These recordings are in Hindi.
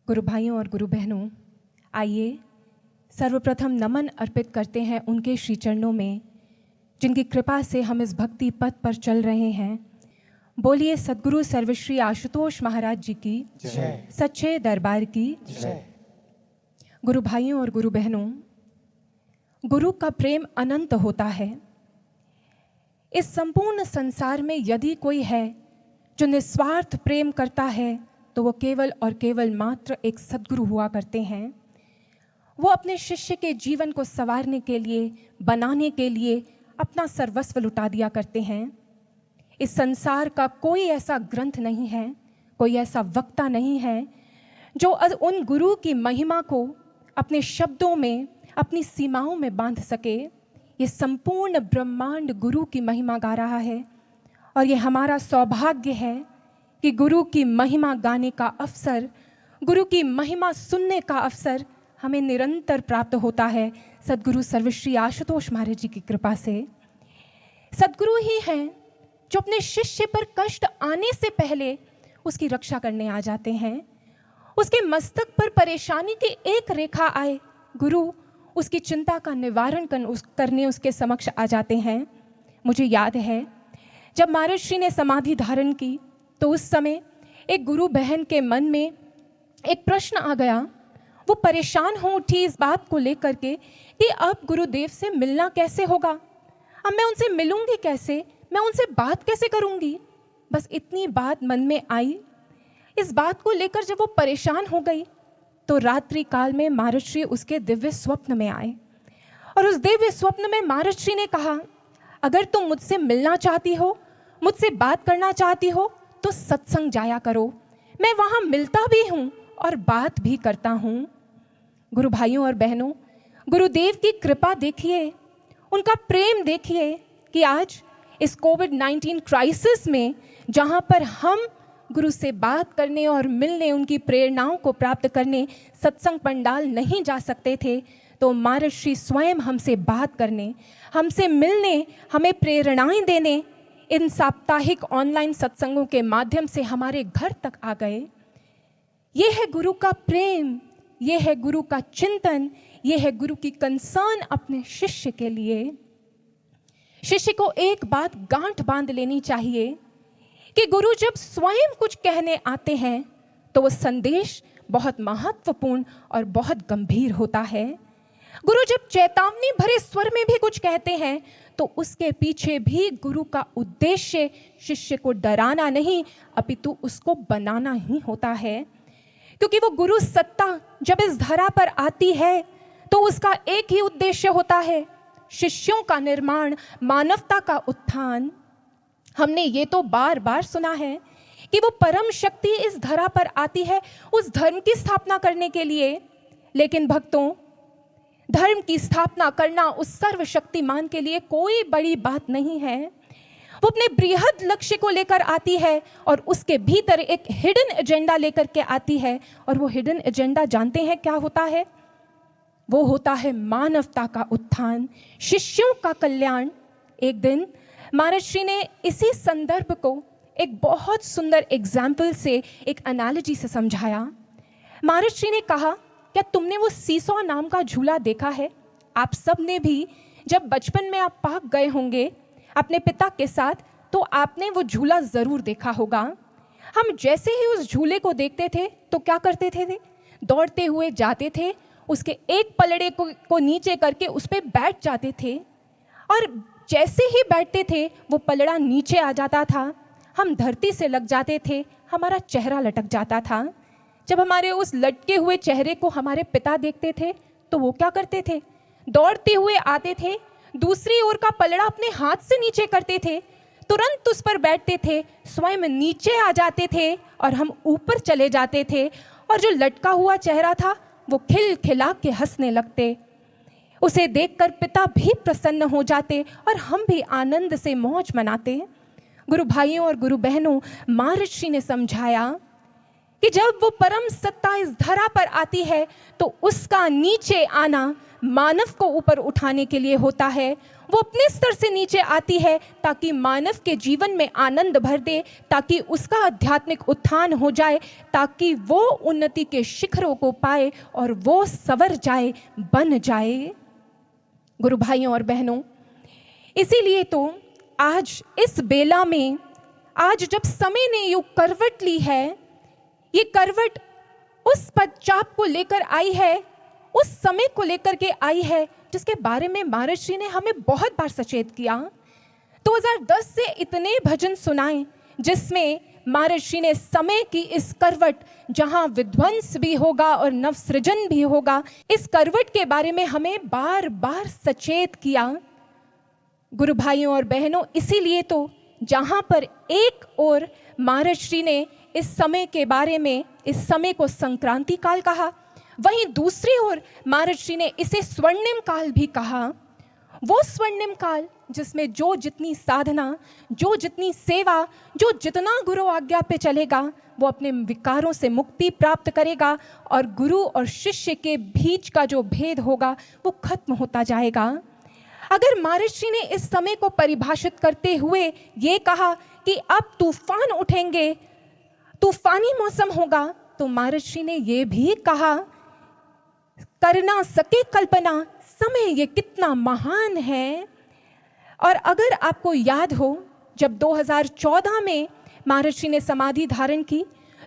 गुरु भाइयों और गुरु बहनों, आइए सर्वप्रथम नमन अर्पित करते हैं उनके श्री चरणों में, जिनकी कृपा से हम इस भक्ति पथ पर चल रहे हैं। बोलिए सद्गुरु सर्वश्री आशुतोष महाराज जी की जय। सच्चे दरबार की जय। गुरु भाइयों और गुरु बहनों, गुरु का प्रेम अनंत होता है। इस संपूर्ण संसार में यदि कोई है जो निस्वार्थ प्रेम करता है तो वो केवल और केवल मात्र एक सद्गुरु हुआ करते हैं। वो अपने शिष्य के जीवन को संवारने के लिए, बनाने के लिए अपना सर्वस्व लुटा दिया करते हैं। इस संसार का कोई ऐसा ग्रंथ नहीं है, कोई ऐसा वक्ता नहीं है जो उन गुरु की महिमा को अपने शब्दों में, अपनी सीमाओं में बांध सके। ये संपूर्ण ब्रह्मांड गुरु की महिमा गा रहा है और ये हमारा सौभाग्य है कि गुरु की महिमा गाने का अवसर, गुरु की महिमा सुनने का अवसर हमें निरंतर प्राप्त होता है सद्गुरु सर्वश्री आशुतोष महाराज जी की कृपा से। सद्गुरु ही हैं जो अपने शिष्य पर कष्ट आने से पहले उसकी रक्षा करने आ जाते हैं। उसके मस्तक पर परेशानी की एक रेखा आए, गुरु उसकी चिंता का निवारण करने उसके समक्ष आ जाते हैं। मुझे याद है जब महाराज श्री ने समाधि धारण की तो उस समय एक गुरु बहन के मन में एक प्रश्न आ गया। वो परेशान हो उठी इस बात को लेकर के कि अब गुरुदेव से मिलना कैसे होगा, अब मैं उनसे मिलूंगी कैसे, मैं उनसे बात कैसे करूंगी। बस इतनी बात मन में आई। इस बात को लेकर जब वो परेशान हो गई तो रात्रि काल में महाराज श्री उसके दिव्य स्वप्न में आए और उस दिव्य स्वप्न में महाराज श्री ने कहा, अगर तुम मुझसे मिलना चाहती हो, मुझसे बात करना चाहती हो तो सत्संग जाया करो, मैं वहां मिलता भी हूं और बात भी करता हूं। गुरु भाइयों और बहनों, गुरुदेव की कृपा देखिए, उनका प्रेम देखिए कि आज इस कोविड-19 क्राइसिस में जहां पर हम गुरु से बात करने और मिलने, उनकी प्रेरणाओं को प्राप्त करने सत्संग पंडाल नहीं जा सकते थे, तो महाराज श्री स्वयं हमसे बात करने, हमसे मिलने, हमें प्रेरणाएं देने इन साप्ताहिक ऑनलाइन सत्संगों के माध्यम से हमारे घर तक आ गए। ये है गुरु का प्रेम, ये है गुरु का चिंतन, ये है गुरु की कंसर्न अपने शिष्य के लिए। शिष्य को एक बात गांठ बांध लेनी चाहिए कि गुरु जब स्वयं कुछ कहने आते हैं तो वो संदेश बहुत महत्वपूर्ण और बहुत गंभीर होता है। गुरु जब चेतावनी भरे स्वर में भी कुछ कहते हैं तो उसके पीछे भी गुरु का उद्देश्य शिष्य को डराना नहीं, अपितु उसको बनाना ही होता है। क्योंकि वो गुरु सत्ता जब इस धरा पर आती है तो उसका एक ही उद्देश्य होता है, शिष्यों का निर्माण, मानवता का उत्थान। हमने ये तो बार बार सुना है कि वो परम शक्ति इस धरा पर आती है उस धर्म की स्थापना करने के लिए, लेकिन भक्तों, धर्म की स्थापना करना उस सर्वशक्तिमान के लिए कोई बड़ी बात नहीं है। वो अपने बृहद लक्ष्य को लेकर आती है और उसके भीतर एक हिडन एजेंडा लेकर के आती है। और वो हिडन एजेंडा जानते हैं क्या होता है? वो होता है मानवता का उत्थान, शिष्यों का कल्याण। एक दिन महाराज श्री ने इसी संदर्भ को एक बहुत सुंदर एग्जाम्पल से, एक एनालॉजी से समझाया। महाराज श्री ने कहा, क्या तुमने वो सीसॉ नाम का झूला देखा है? आप सब ने भी जब बचपन में आप पार्क गए होंगे अपने पिता के साथ तो आपने वो झूला ज़रूर देखा होगा। हम जैसे ही उस झूले को देखते थे तो क्या करते थे? दौड़ते हुए जाते थे, उसके एक पलड़े को नीचे करके उस पर बैठ जाते थे और जैसे ही बैठते थे वो पलड़ा नीचे आ जाता था, हम धरती से लग जाते थे, हमारा चेहरा लटक जाता था। जब हमारे उस लटके हुए चेहरे को हमारे पिता देखते थे तो वो क्या करते थे? दौड़ते हुए आते थे, दूसरी ओर का पलड़ा अपने हाथ से नीचे करते थे, तुरंत उस पर बैठते थे, स्वयं नीचे आ जाते थे और हम ऊपर चले जाते थे और जो लटका हुआ चेहरा था वो खिलखिला के हंसने लगते। उसे देखकर पिता भी प्रसन्न हो जाते और हम भी आनंद से मौज मनाते। गुरु भाइयों और गुरु बहनों, महाराज श्री ने समझाया कि जब वो परम सत्ता इस धरा पर आती है तो उसका नीचे आना मानव को ऊपर उठाने के लिए होता है। वो अपने स्तर से नीचे आती है ताकि मानव के जीवन में आनंद भर दे, ताकि उसका आध्यात्मिक उत्थान हो जाए, ताकि वो उन्नति के शिखरों को पाए और वो संवर जाए, बन जाए। गुरु भाइयों और बहनों, इसीलिए तो आज इस बेला में, आज जब समय ने यूं करवट ली है, ये करवट उस पदचाप को लेकर आई है, उस समय को लेकर के आई है जिसके बारे में महाराज जी ने हमें बहुत बार सचेत किया। 2010 से इतने भजन सुनाए जिसमें महाराज जी ने समय की इस करवट, जहां विध्वंस भी होगा और नवसृजन भी होगा, इस करवट के बारे में हमें बार बार सचेत किया। गुरु भाइयों और बहनों, इसीलिए तो जहां पर एक और महाराज जी ने इस समय के बारे में, इस समय को संक्रांति काल कहा, वहीं दूसरी ओर महाराज जी ने इसे स्वर्णिम काल भी कहा। वो स्वर्णिम काल जिसमें जो जितनी साधना, जो जितनी सेवा, जो जितना गुरु आज्ञा पे चलेगा वो अपने विकारों से मुक्ति प्राप्त करेगा और गुरु और शिष्य के बीच का जो भेद होगा वो खत्म होता जाएगा। अगर महाराज जी ने इस समय को परिभाषित करते हुए ये कहा कि अब तूफान उठेंगे, तूफानी मौसम होगा, तो महाराज जी ने ये भी कहा, कर ना सके कल्पना समय ये कितना महान है। और अगर आपको याद हो, जब 2014 में महाराज जी ने समाधि धारण की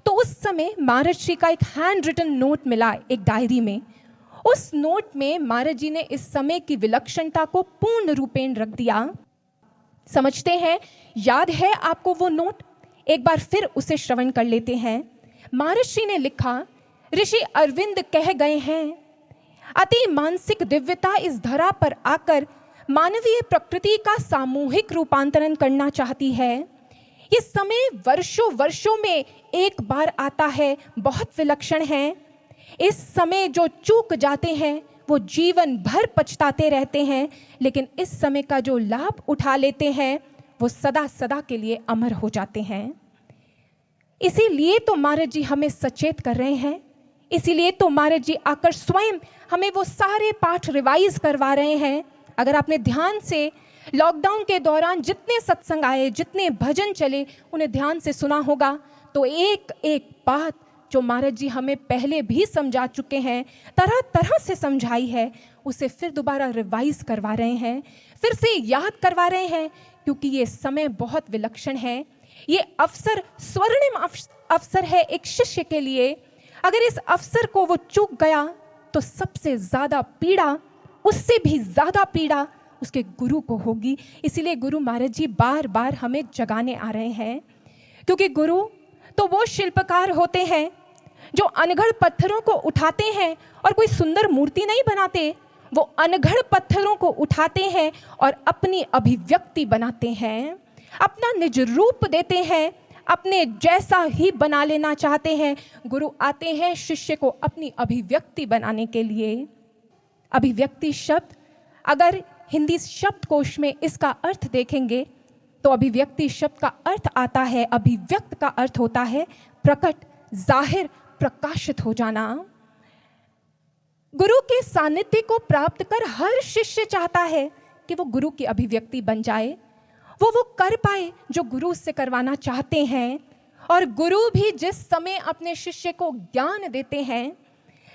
तो उस समय महाराज जी का एक हैंड रिटन नोट मिला एक डायरी में। उस नोट में महाराज जी ने इस समय की विलक्षणता को पूर्ण रूपेण रख दिया। समझते हैं, याद है आपको वो नोट? एक बार फिर उसे श्रवण कर लेते हैं। महाराज जी ने लिखा, ऋषि अरविंद कह गए हैं, अति मानसिक दिव्यता इस धरा पर आकर मानवीय प्रकृति का सामूहिक रूपांतरण करना चाहती है। ये समय वर्षों वर्षों में एक बार आता है, बहुत विलक्षण है। इस समय जो चूक जाते हैं वो जीवन भर पछताते रहते हैं, लेकिन इस समय का जो लाभ उठा लेते हैं वो सदा सदा के लिए अमर हो जाते हैं। इसीलिए तो महाराज जी हमें सचेत कर रहे हैं, इसीलिए तो महाराज जी आकर स्वयं हमें वो सारे पाठ रिवाइज करवा रहे हैं। अगर आपने ध्यान से लॉकडाउन के दौरान जितने सत्संग आए, जितने भजन चले, उन्हें ध्यान से सुना होगा तो एक एक बात जो महाराज जी हमें पहले भी समझा चुके हैं, तरह तरह से समझाई है, उसे फिर दोबारा रिवाइज करवा रहे हैं, फिर से याद करवा रहे हैं, क्योंकि ये समय बहुत विलक्षण है। ये अवसर स्वर्णिम अवसर है एक शिष्य के लिए। अगर इस अवसर को वो चूक गया तो सबसे ज्यादा पीड़ा, उससे भी ज्यादा पीड़ा उसके गुरु को होगी। इसीलिए गुरु महाराज जी बार बार हमें जगाने आ रहे हैं, क्योंकि गुरु तो वो शिल्पकार होते हैं जो अनगढ़ पत्थरों को उठाते हैं और कोई सुंदर मूर्ति नहीं बनाते। वो अनगढ़ पत्थरों को उठाते हैं और अपनी अभिव्यक्ति बनाते हैं, अपना निज रूप देते हैं, अपने जैसा ही बना लेना चाहते हैं। गुरु आते हैं शिष्य को अपनी अभिव्यक्ति बनाने के लिए। अभिव्यक्ति शब्द, अगर हिंदी शब्दकोश में इसका अर्थ देखेंगे तो अभिव्यक्ति शब्द का अर्थ आता है, अभिव्यक्त का अर्थ होता है प्रकट, जाहिर, प्रकाशित हो जाना। गुरु के सानिध्य को प्राप्त कर हर शिष्य चाहता है कि वो गुरु की अभिव्यक्ति बन जाए, वो कर पाए जो गुरु उससे करवाना चाहते हैं। और गुरु भी जिस समय अपने शिष्य को ज्ञान देते हैं,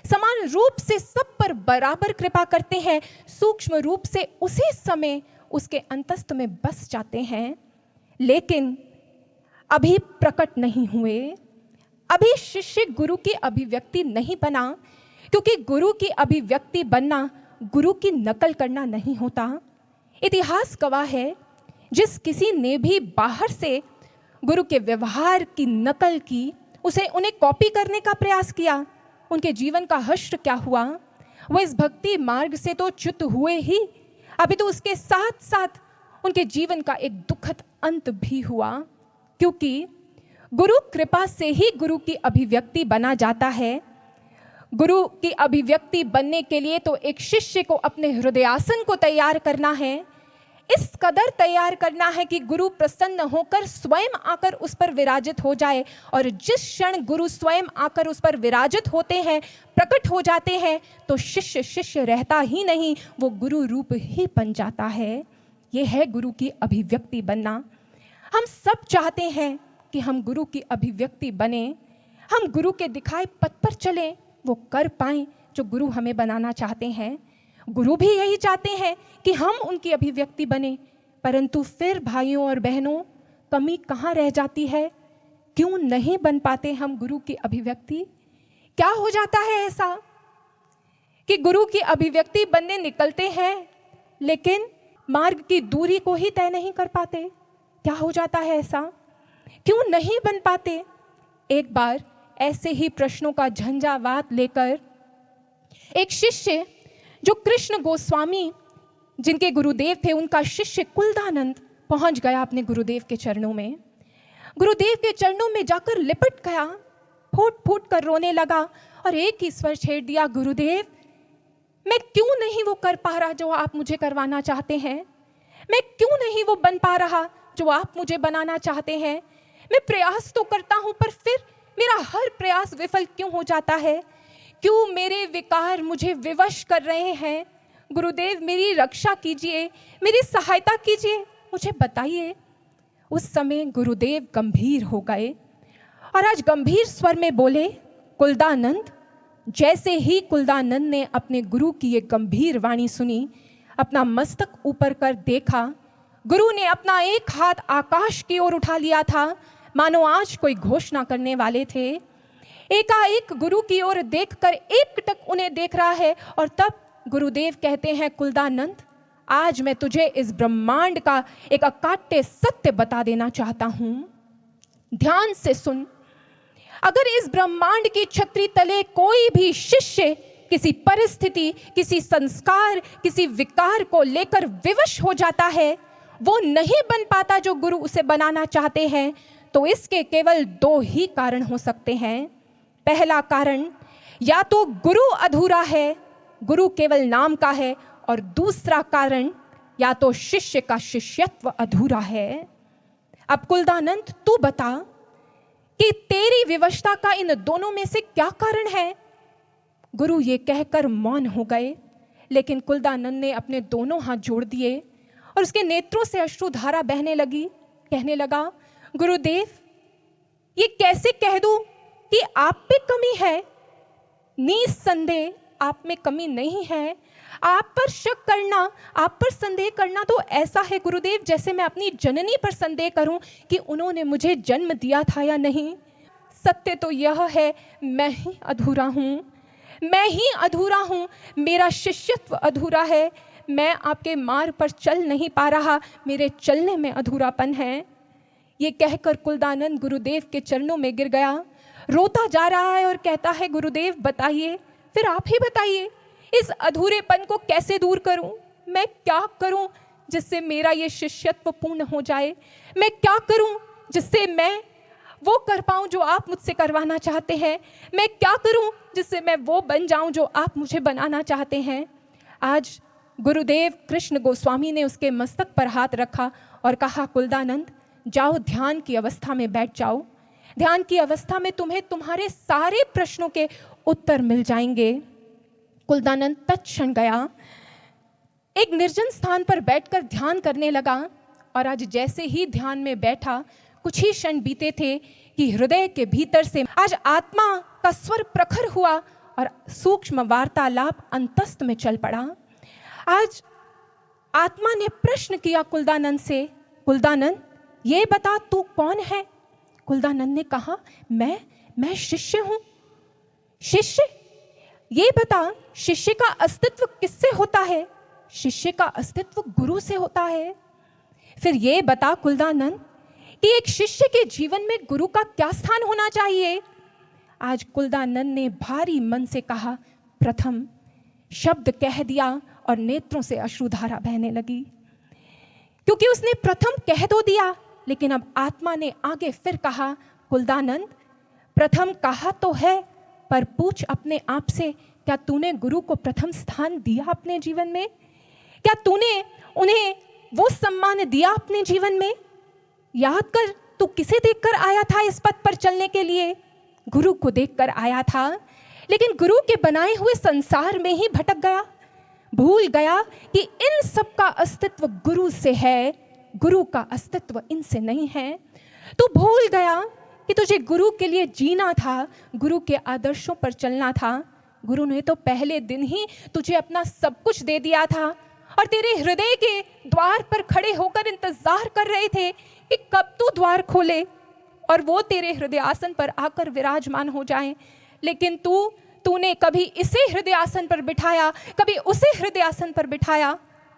समान रूप से सब पर बराबर कृपा करते हैं, सूक्ष्म रूप से उसी समय उसके अंतस्थ में बस जाते हैं, लेकिन अभी प्रकट नहीं हुए, अभी शिष्य गुरु की अभिव्यक्ति नहीं बना, क्योंकि गुरु की अभिव्यक्ति बनना गुरु की नकल करना नहीं होता। इतिहास गवाह है, जिस किसी ने भी बाहर से गुरु के व्यवहार की नकल की, उसे उन्हें कॉपी करने का प्रयास किया, उनके जीवन का हश्र क्या हुआ? वो इस भक्ति मार्ग से तो च्युत हुए ही, अभी तो उसके साथ साथ उनके जीवन का एक दुखद अंत भी हुआ, क्योंकि गुरु कृपा से ही गुरु की अभिव्यक्ति बना जाता है। गुरु की अभिव्यक्ति बनने के लिए तो एक शिष्य को अपने हृदयासन को तैयार करना है, इस कदर तैयार करना है कि गुरु प्रसन्न होकर स्वयं आकर उस पर विराजित हो जाए। और जिस क्षण गुरु स्वयं आकर उस पर विराजित होते हैं, प्रकट हो जाते हैं, तो शिष्य शिष्य रहता ही नहीं, वो गुरु रूप ही बन जाता है। ये है गुरु की अभिव्यक्ति बनना। हम सब चाहते हैं कि हम गुरु की अभिव्यक्ति बने, हम गुरु के दिखाए पथ पर चलें, वो कर पाएं जो गुरु हमें बनाना चाहते हैं। गुरु भी यही चाहते हैं कि हम उनकी अभिव्यक्ति बने। परंतु फिर भाइयों और बहनों, कमी कहाँ रह जाती है? क्यों नहीं बन पाते हम गुरु की अभिव्यक्ति? क्या हो जाता है ऐसा कि गुरु की अभिव्यक्ति बनने निकलते हैं, लेकिन मार्ग की दूरी को ही तय नहीं कर पाते? क्या हो जाता है ऐसा? क्यों नहीं बन पाते? एक बार ऐसे ही प्रश्नों का झंझावात लेकर एक शिष्य, जो कृष्ण गोस्वामी जिनके गुरुदेव थे, उनका शिष्य कुलदानंद पहुंच गया अपने गुरुदेव के चरणों में। गुरुदेव के चरणों में जाकर लिपट गया, फूट फूट कर रोने लगा और एक ही स्वर छेड़ दिया, गुरुदेव, मैं क्यों नहीं वो कर पा रहा जो आप मुझे करवाना चाहते हैं? मैं क्यों नहीं वो बन पा रहा जो आप मुझे बनाना चाहते हैं? मैं प्रयास तो करता हूं, पर फिर मेरा हर प्रयास विफल क्यों हो जाता है? क्यों मेरे विकार मुझे विवश कर रहे हैं? गुरुदेव, मेरी रक्षा कीजिए, मेरी सहायता कीजिए, मुझे बताइए। उस समय गुरुदेव गंभीर हो गए और आज गंभीर स्वर में बोले, कुलदानंद। जैसे ही कुलदानंद ने अपने गुरु की ये गंभीर वाणी सुनी, अपना मस्तक ऊपर कर देखा, गुरु ने अपना एक हाथ आकाश की ओर उठा लिया था, मानो आज कोई घोषणा करने वाले थे। एकाएक गुरु की ओर देखकर एकटक उन्हें देख रहा है और तब गुरुदेव कहते हैं, कुलदानंद, आज मैं तुझे इस ब्रह्मांड का एक अकाट्य सत्य बता देना चाहता हूं। ध्यान से सुन। अगर इस ब्रह्मांड की छतरी तले कोई भी शिष्य किसी परिस्थिति, किसी संस्कार, किसी विकार को लेकर विवश हो जाता है, वो नहीं बन पाता जो गुरु उसे बनाना चाहते हैं, तो इसके केवल दो ही कारण हो सकते हैं। पहला कारण, या तो गुरु अधूरा है, गुरु केवल नाम का है, और दूसरा कारण, या तो शिष्य का शिष्यत्व अधूरा है। अब कुलदानंद, तू बता कि तेरी विवशता का इन दोनों में से क्या कारण है? गुरु ये कहकर मौन हो गए, लेकिन कुलदानंद ने अपने दोनों हाथ जोड़ दिए और उसके नेत्रों से अश्रुधारा बहने लगी। कहने लगा, गुरुदेव, ये कैसे कह दूं कि आप पे कमी है? निस्संदेह आप में कमी नहीं है। आप पर शक करना, आप पर संदेह करना तो ऐसा है गुरुदेव, जैसे मैं अपनी जननी पर संदेह करूं कि उन्होंने मुझे जन्म दिया था या नहीं। सत्य तो यह है, मैं ही अधूरा हूं, मैं ही अधूरा हूं, मेरा शिष्यत्व अधूरा है, मैं आपके मार्ग पर चल नहीं पा रहा, मेरे चलने में अधूरापन है। ये कहकर कुलदानंद गुरुदेव के चरणों में गिर गया, रोता जा रहा है और कहता है, गुरुदेव बताइए, फिर आप ही बताइए, इस अधूरेपन को कैसे दूर करूं? मैं क्या करूं जिससे मेरा ये शिष्यत्व पूर्ण हो जाए? मैं क्या करूं जिससे मैं वो कर पाऊं जो आप मुझसे करवाना चाहते हैं? मैं क्या करूं जिससे मैं वो बन जाऊं जो आप मुझे बनाना चाहते हैं? आज गुरुदेव कृष्ण गोस्वामी ने उसके मस्तक पर हाथ रखा और कहा, कुलदानंद, जाओ ध्यान की अवस्था में बैठ जाओ। ध्यान की अवस्था में तुम्हें तुम्हारे सारे प्रश्नों के उत्तर मिल जाएंगे। कुलदानंद तत्क्षण गया, एक निर्जन स्थान पर बैठकर ध्यान करने लगा और आज जैसे ही ध्यान में बैठा, कुछ ही क्षण बीते थे कि हृदय के भीतर से आज आत्मा का स्वर प्रखर हुआ और सूक्ष्म वार्तालाप अंतस्थ में चल पड़ा। आज आत्मा ने प्रश्न किया कुलदानंद से, कुलदानंद, ये बता तू कौन है? कुलदानंद ने कहा, मैं शिष्य हूं। शिष्य? ये बता, शिष्य का अस्तित्व किससे होता है? शिष्य का अस्तित्व गुरु से होता है। फिर ये बता कुलदानंद कि एक शिष्य के जीवन में गुरु का क्या स्थान होना चाहिए? आज कुलदानंद ने भारी मन से कहा, प्रथम शब्द कह दिया और नेत्रों से अश्रुधारा बहने लगी, क्योंकि उसने प्रथम कह तो दिया, लेकिन अब आत्मा ने आगे फिर कहा, कुलदानंद, प्रथम कहा तो है, पर पूछ अपने आप से, क्या तूने गुरु को प्रथम स्थान दिया अपने जीवन में? क्या तूने उन्हें वो सम्मान दिया अपने जीवन में? याद कर, तू किसे देखकर आया था इस पथ पर चलने के लिए? गुरु को देखकर आया था, लेकिन गुरु के बनाए हुए संसार में ही भटक गया। भूल गया कि इन सब का अस्तित्व गुरु से है, गुरु का अस्तित्व इनसे नहीं है। तू भूल गया कि तुझे गुरु के लिए जीना था, गुरु के आदर्शों पर चलना था। गुरु ने तो पहले दिन ही तुझे अपना सब कुछ दे दिया था और तेरे हृदय के द्वार पर खड़े होकर इंतजार कर रहे थे कि कब तू द्वार खोले और वो तेरे हृदय आसन पर आकर विराजमान हो जाए। लेकिन तूने कभी इसे हृदय आसन पर बिठाया, कभी उसे हृदय आसन पर बिठाया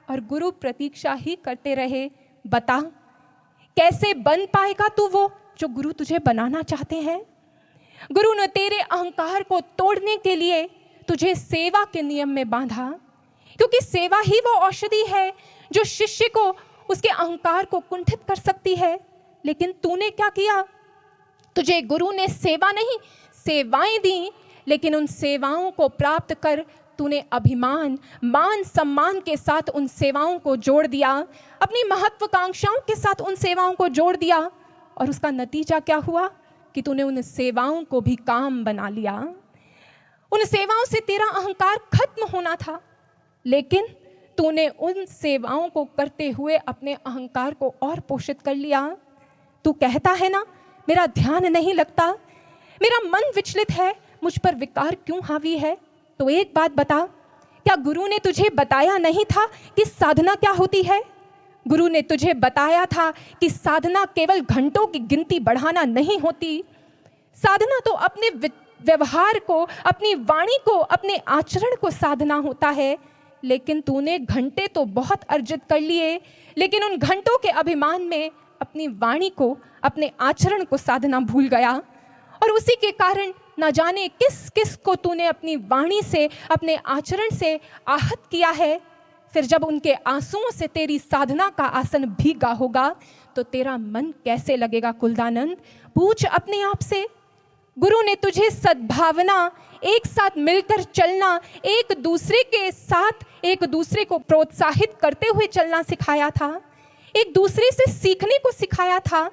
और गुरु प्रतीक्षा ही करते रहे। बता, कैसे बन पाएगा तू वो जो गुरु तुझे बनाना चाहते हैं? गुरु ने तेरे अहंकार को तोड़ने के लिए तुझे सेवा के नियम में बांधा, क्योंकि सेवा ही वो औषधि है जो शिष्य को उसके अहंकार को कुंठित कर सकती है। लेकिन तूने क्या किया? तुझे गुरु ने सेवा नहीं, सेवाएं दी, लेकिन उन सेवाओं को प्राप्त कर तूने अभिमान, मान सम्मान के साथ उन सेवाओं को जोड़ दिया, अपनी महत्वाकांक्षाओं के साथ उन सेवाओं को जोड़ दिया। और उसका नतीजा क्या हुआ कि तूने उन सेवाओं को भी काम बना लिया। उन सेवाओं से तेरा अहंकार खत्म होना था, लेकिन तूने उन सेवाओं को करते हुए अपने अहंकार को और पोषित कर लिया। तू कहता है ना, मेरा ध्यान नहीं लगता, मेरा मन विचलित है, मुझ पर विकार क्यों हावी है? तो एक बात बता, क्या गुरु ने तुझे बताया नहीं था कि साधना क्या होती है? गुरु ने तुझे बताया था कि साधना केवल घंटों की गिनती बढ़ाना नहीं होती। साधना तो अपने व्यवहार को, अपनी वाणी को, अपने आचरण को साधना होता है। लेकिन तूने घंटे तो बहुत अर्जित कर लिए, लेकिन उन घंटों के अभिमान में अपनी वाणी को, अपने आचरण को साधना भूल गया। और उसी के कारण न जाने किस किस को तूने अपनी वाणी से, अपने आचरण से आहत किया है। फिर जब उनके आंसुओं से तेरी साधना का आसन भीगा होगा तो तेरा मन कैसे लगेगा कुलदानंद? पूछ अपने आप से। गुरु ने तुझे सद्भावना, एक साथ मिलकर चलना, एक दूसरे के साथ एक दूसरे को प्रोत्साहित करते हुए चलना सिखाया था, एक दूसरे से सीखने को सिखाया था।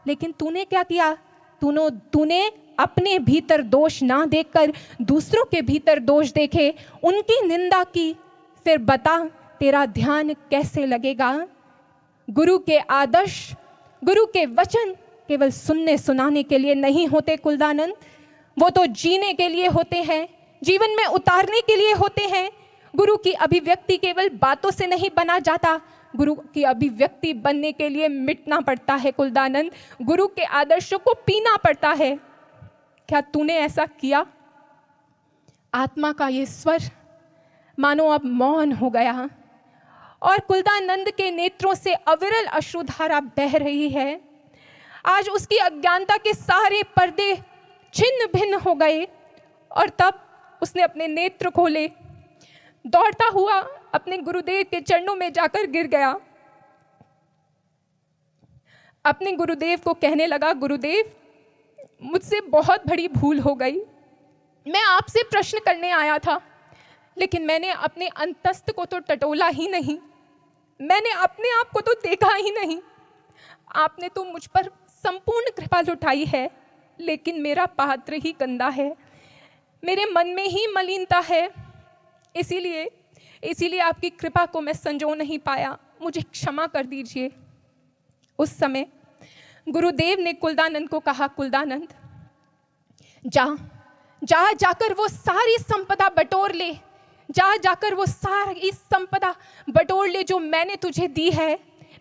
लेकिन तूने क्या किया? तूने अपने भीतर दोष ना देखकर दूसरों के भीतर दोष देखे, उनकी निंदा की। फिर बता, तेरा ध्यान कैसे लगेगा? गुरु के आदर्श, गुरु के वचन केवल सुनने सुनाने के लिए नहीं होते कुलदानंद, वो तो जीने के लिए होते हैं, जीवन में उतारने के लिए होते हैं। गुरु की अभिव्यक्ति केवल बातों से नहीं बना जाता, गुरु की अभिव्यक्ति बनने के लिए मिटना पड़ता है कुलदानंद, गुरु के आदर्शों को पीना पड़ता है। क्या तूने ऐसा किया? आत्मा का ये स्वर मानो अब मौन हो गया और कुलदानंद के नेत्रों से अविरल अश्रुधारा बह रही है। आज उसकी अज्ञानता के सारे पर्दे छिन्न भिन्न हो गए और तब उसने अपने नेत्र खोले, दौड़ता हुआ अपने गुरुदेव के चरणों में जाकर गिर गया। अपने गुरुदेव को कहने लगा, गुरुदेव, मुझसे बहुत बड़ी भूल हो गई। मैं आपसे प्रश्न करने आया था, लेकिन मैंने अपने अंतस्थ को तो टटोला ही नहीं, मैंने अपने आप को तो देखा ही नहीं। आपने तो मुझ पर संपूर्ण कृपा लुटाई है, लेकिन मेरा पात्र ही गंदा है, मेरे मन में ही मलिनता है। इसीलिए आपकी कृपा को मैं संजो नहीं पाया, मुझे क्षमा कर दीजिए। उस समय गुरुदेव ने कुलदानंद को कहा, कुलदानंद, जाकर वो सारी संपदा बटोर ले, जाकर वो सारी संपदा बटोर ले जो मैंने तुझे दी है।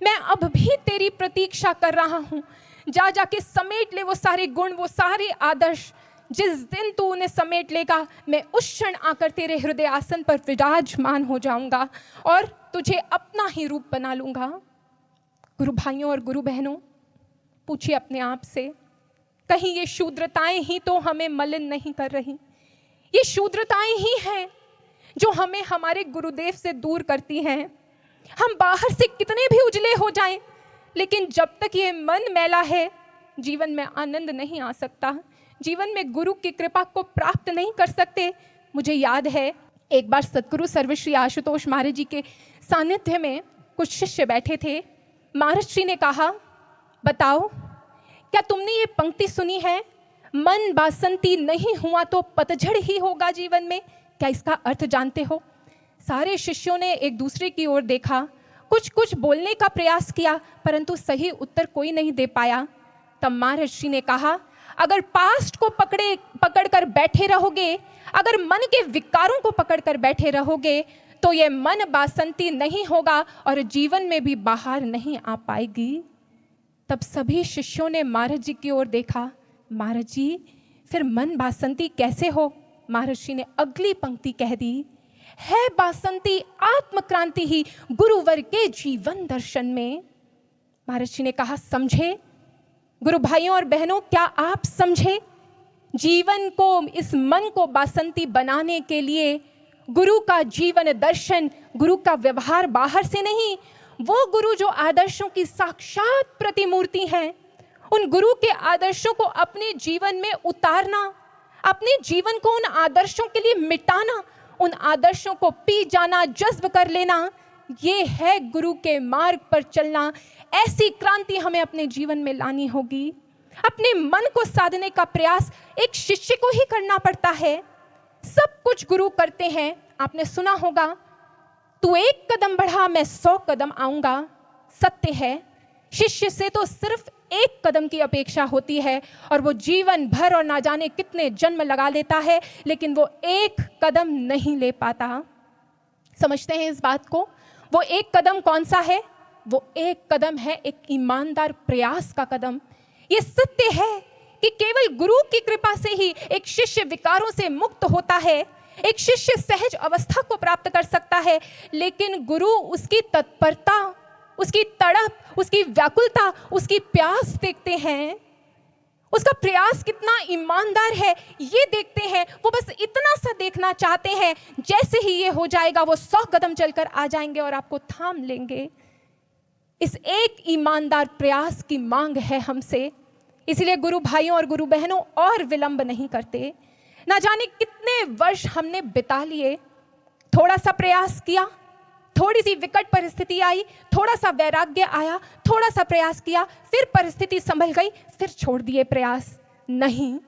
मैं अब भी तेरी प्रतीक्षा कर रहा हूँ। जाके समेट ले वो सारे गुण, वो सारे आदर्श। जिस दिन तू उन्हें समेट लेगा, मैं उस क्षण आकर तेरे हृदय आसन पर विराजमान हो जाऊंगा और तुझे अपना ही रूप बना लूंगा। गुरु भाइयों और गुरु बहनों, पूछिए अपने आप से, कहीं ये शूद्रताएं ही तो हमें मलिन नहीं कर रही? ये शूद्रताएं ही हैं जो हमें हमारे गुरुदेव से दूर करती हैं। हम बाहर से कितने भी उजले हो जाएं, लेकिन जब तक ये मन मैला है, जीवन में आनंद नहीं आ सकता, जीवन में गुरु की कृपा को प्राप्त नहीं कर सकते। मुझे याद है एक बार सतगुरु सर्वश्री आशुतोष महाराज जी के सानिध्य में कुछ शिष्य बैठे थे। महाराज जी ने कहा, बताओ क्या तुमने ये पंक्ति सुनी है, मन बासंती नहीं हुआ तो पतझड़ ही होगा जीवन में? क्या इसका अर्थ जानते हो? सारे शिष्यों ने एक दूसरे की ओर देखा, कुछ कुछ बोलने का प्रयास किया, परंतु सही उत्तर कोई नहीं दे पाया। तब महाराज जी ने कहा, अगर पास्ट को पकड़ कर बैठे रहोगे, अगर मन के विकारों को पकड़ कर बैठे रहोगे, तो ये मन बासंती नहीं होगा और जीवन में भी बाहर नहीं आ पाएगी। तब सभी शिष्यों ने महाराज जी की ओर देखा। महाराज जी, फिर मन बासंती कैसे हो? महाराज जी ने अगली पंक्ति कह दी, है बासंती आत्मक्रांति ही गुरुवर के जीवन दर्शन में। महाराज जी ने कहा, समझे गुरु भाइयों और बहनों, क्या आप समझे? जीवन को, इस मन को बासंती बनाने के लिए गुरु का जीवन दर्शन, गुरु का व्यवहार बाहर से नहीं, वो गुरु जो आदर्शों की साक्षात प्रतिमूर्ति हैं, उन गुरु के आदर्शों को अपने जीवन में उतारना, अपने जीवन को उन आदर्शों के लिए मिटाना, उन आदर्शों को पी जाना, जज्ब कर लेना, ये है गुरु के मार्ग पर चलना। ऐसी क्रांति हमें अपने जीवन में लानी होगी। अपने मन को साधने का प्रयास एक शिष्य को ही करना पड़ता है। सब कुछ गुरु करते हैं। आपने सुना होगा, तू 1 कदम बढ़ा मैं 100 कदम आऊंगा। सत्य है, शिष्य से तो सिर्फ 1 कदम की अपेक्षा होती है और वो जीवन भर और ना जाने कितने जन्म लगा लेता है, लेकिन वो 1 कदम नहीं ले पाता। समझते हैं इस बात को? वो 1 कदम कौन सा है? वो 1 कदम है एक ईमानदार प्रयास का कदम। ये सत्य है कि केवल गुरु की कृपा से ही एक शिष्य विकारों से मुक्त होता है, एक शिष्य सहज अवस्था को प्राप्त कर सकता है, लेकिन गुरु उसकी तत्परता, उसकी तड़प, उसकी व्याकुलता, उसकी प्यास देखते हैं। उसका प्रयास कितना ईमानदार है ये देखते हैं। वो बस इतना सा देखना चाहते हैं, जैसे ही ये हो जाएगा वो 100 कदम चलकर आ जाएंगे और आपको थाम लेंगे। इस एक ईमानदार प्रयास की मांग है हमसे। इसलिए गुरु भाइयों और गुरु बहनों और विलंब नहीं करते। ना जाने कितने वर्ष हमने बिता लिए, थोड़ा सा प्रयास किया, थोड़ी सी विकट परिस्थिति आई, थोड़ा सा वैराग्य आया, थोड़ा सा प्रयास किया, फिर परिस्थिति संभल गई, फिर छोड़ दिए प्रयास। नहीं,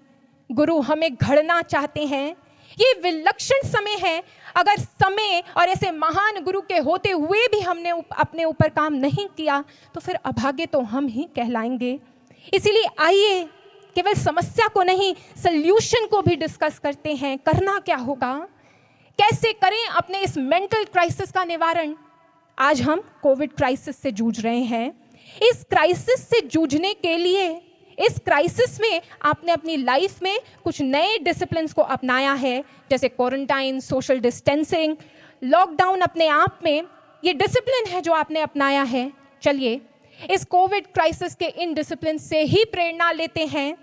गुरु हमें घड़ना चाहते हैं। ये विलक्षण समय है। अगर समय और ऐसे महान गुरु के होते हुए भी हमने अपने ऊपर काम नहीं किया तो फिर अभागे तो हम ही कहलाएंगे। इसीलिए आइए केवल समस्या को नहीं, सल्यूशन को भी डिस्कस करते हैं। करना क्या होगा, कैसे करें अपने इस मेंटल क्राइसिस का निवारण। आज हम कोविड क्राइसिस से जूझ रहे हैं। इस क्राइसिस से जूझने के लिए, इस क्राइसिस में आपने अपनी लाइफ में कुछ नए डिसिप्लिन्स को अपनाया है, जैसे क्वारंटाइन, सोशल डिस्टेंसिंग, लॉकडाउन। अपने आप में ये डिसिप्लिन है जो आपने अपनाया है। चलिए इस कोविड क्राइसिस के इन डिसिप्लिन से ही प्रेरणा लेते हैं।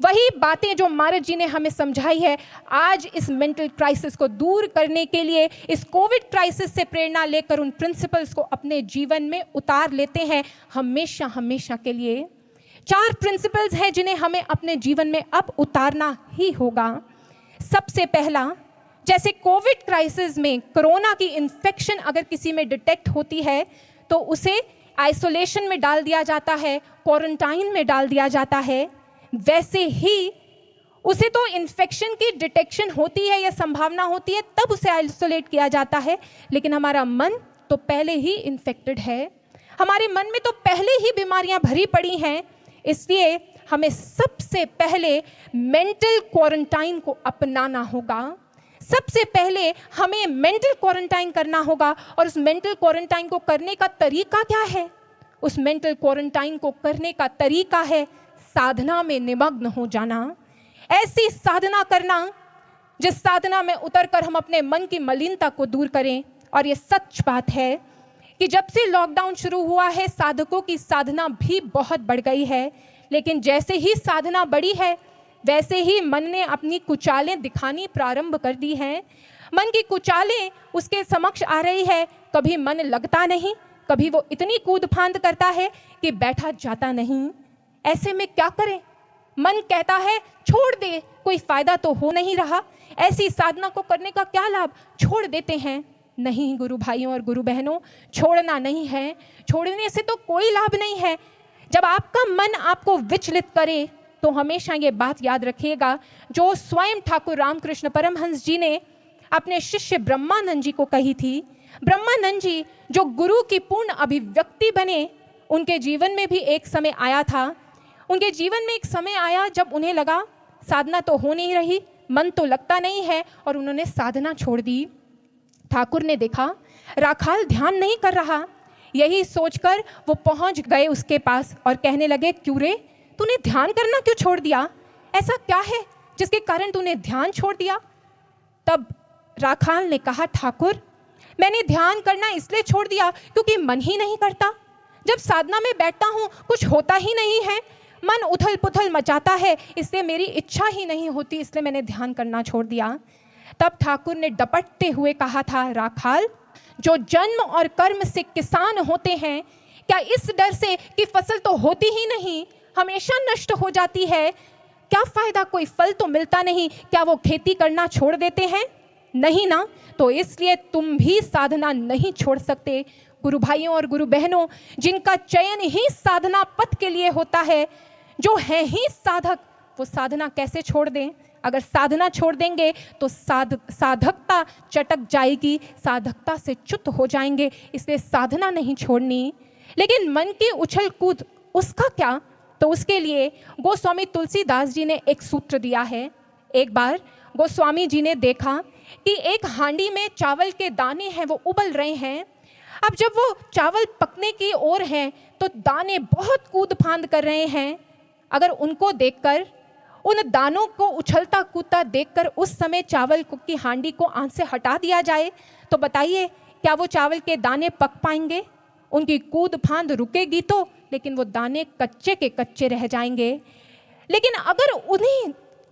वही बातें जो महाराज जी ने हमें समझाई है, आज इस मेंटल क्राइसिस को दूर करने के लिए, इस कोविड क्राइसिस से प्रेरणा लेकर उन प्रिंसिपल्स को अपने जीवन में उतार लेते हैं हमेशा हमेशा के लिए। 4 प्रिंसिपल्स हैं जिन्हें हमें अपने जीवन में अब उतारना ही होगा। सबसे पहला, जैसे कोविड क्राइसिस में कोरोना की इन्फेक्शन अगर किसी में डिटेक्ट होती है तो उसे आइसोलेशन में डाल दिया जाता है, क्वारंटाइन में डाल दिया जाता है, वैसे ही उसे तो इन्फेक्शन की डिटेक्शन होती है या संभावना होती है तब उसे आइसोलेट किया जाता है, लेकिन हमारा मन तो पहले ही इन्फेक्टेड है। हमारे मन में तो पहले ही बीमारियां भरी पड़ी हैं। इसलिए हमें सबसे पहले मेंटल क्वारंटाइन को अपनाना होगा। सबसे पहले हमें मेंटल क्वारंटाइन करना होगा। और उस मेंटल क्वारंटाइन को करने का तरीका क्या है? उस मेंटल क्वारंटाइन को करने का तरीका है साधना में निमग्न हो जाना। ऐसी साधना करना जिस साधना में उतरकर हम अपने मन की मलिनता को दूर करें। और ये सच बात है कि जब से लॉकडाउन शुरू हुआ है साधकों की साधना भी बहुत बढ़ गई है, लेकिन जैसे ही साधना बढ़ी है वैसे ही मन ने अपनी कुचालें दिखानी प्रारंभ कर दी हैं। मन की कुचालें उसके समक्ष आ रही है। कभी मन लगता नहीं, कभी वो इतनी कूद फांद करता है कि बैठा जाता नहीं। ऐसे में क्या करें? मन कहता है छोड़ दे, कोई फायदा तो हो नहीं रहा, ऐसी साधना को करने का क्या लाभ, छोड़ देते हैं। नहीं गुरु भाइयों और गुरु बहनों, छोड़ना नहीं है। छोड़ने से तो कोई लाभ नहीं है। जब आपका मन आपको विचलित करे तो हमेशा ये बात याद रखिएगा जो स्वयं ठाकुर रामकृष्ण परमहंस जी ने अपने शिष्य ब्रह्मानंद जी को कही थी। ब्रह्मानंद जी जो गुरु की पूर्ण अभिव्यक्ति बने, उनके जीवन में भी एक समय आया था। उनके जीवन में एक समय आया जब उन्हें लगा साधना तो हो नहीं रही, मन तो लगता नहीं है, और उन्होंने साधना छोड़ दी। ठाकुर ने देखा राखाल ध्यान नहीं कर रहा, यही सोचकर वो पहुंच गए उसके पास और कहने लगे, क्यों रे, तूने ध्यान करना क्यों छोड़ दिया? ऐसा क्या है जिसके कारण तूने ध्यान छोड़ दिया? तब राखाल ने कहा, ठाकुर मैंने ध्यान करना इसलिए छोड़ दिया क्योंकि मन ही नहीं करता। जब साधना में बैठता हूँ कुछ होता ही नहीं है, मन उथल पुथल मचाता है, इसलिए मेरी इच्छा ही नहीं होती, इसलिए मैंने ध्यान करना छोड़ दिया। तब ठाकुर ने डपटते हुए कहा था, राखाल जो जन्म और कर्म से किसान होते हैं, क्या इस डर से कि फसल तो होती ही नहीं, हमेशा नष्ट हो जाती है, क्या फायदा, कोई फल तो मिलता नहीं, क्या वो खेती करना छोड़ देते हैं? नहीं ना। तो इसलिए तुम भी साधना नहीं छोड़ सकते। गुरु भाइयों और गुरु बहनों, जिनका चयन ही साधना पथ के लिए होता है, जो है ही साधक, वो साधना कैसे छोड़ दें? अगर साधना छोड़ देंगे तो साधकता चटक जाएगी, साधकता से च्युत हो जाएंगे। इसलिए साधना नहीं छोड़नी। लेकिन मन की उछल कूद, उसका क्या? तो उसके लिए गोस्वामी तुलसीदास जी ने एक सूत्र दिया है। एक बार गोस्वामी जी ने देखा कि एक हांडी में चावल के दाने हैं, वो उबल रहे हैं। अब जब वो चावल पकने की ओर हैं तो दाने बहुत कूद फांद कर रहे हैं। अगर उनको देखकर, उन दानों को उछलता कूदता देखकर उस समय चावल की हांडी को आंच से हटा दिया जाए तो बताइए क्या वो चावल के दाने पक पाएंगे? उनकी कूद फांद रुकेगी तो, लेकिन वो दाने कच्चे के कच्चे रह जाएंगे। लेकिन अगर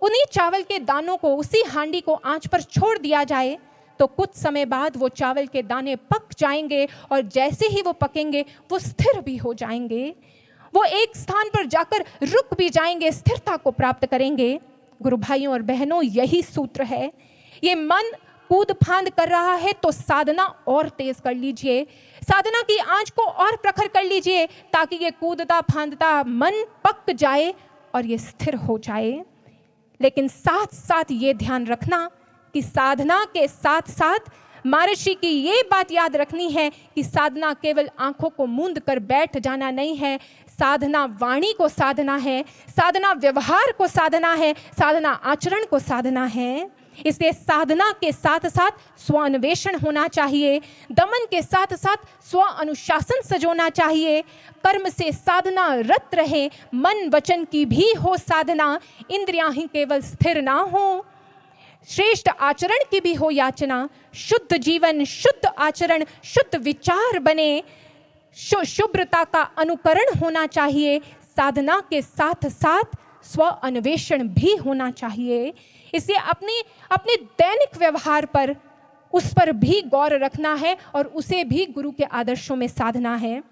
उन्हीं चावल के दानों को, उसी हांडी को आंच पर छोड़ दिया जाए तो कुछ समय बाद वो चावल के दाने पक जाएंगे, और जैसे ही वो पकेंगे वो स्थिर भी हो जाएंगे, वो एक स्थान पर जाकर रुक भी जाएंगे, स्थिरता को प्राप्त करेंगे। गुरु भाइयों और बहनों, यही सूत्र है। ये मन कूद फांद कर रहा है तो साधना और तेज कर लीजिए, साधना की आंच को और प्रखर कर लीजिए, ताकि ये कूदता फांदता मन पक जाए और ये स्थिर हो जाए। लेकिन साथ साथ ये ध्यान रखना कि साधना के साथ साथ महर्षि की ये बात याद रखनी है कि साधना केवल आंखों को मूंद कर बैठ जाना नहीं है, साधना वाणी को साधना है, साधना व्यवहार को साधना है, साधना आचरण को साधना है। इसलिए साधना के साथ साथ स्वान्वेषण होना चाहिए, दमन के साथ साथ स्व अनुशासन सजोना चाहिए, कर्म से साधना रत रहे, मन वचन की भी हो साधना, इंद्रियां ही केवल स्थिर ना हो, श्रेष्ठ आचरण की भी हो याचना, शुद्ध जीवन, शुद्ध आचरण, शुद्ध विचार बने, शुभ्रता का अनुकरण होना चाहिए। साधना के साथ साथ स्व अन्वेषण भी होना चाहिए। इसलिए अपने दैनिक व्यवहार पर, उस पर भी गौर रखना है और उसे भी गुरु के आदर्शों में साधना है।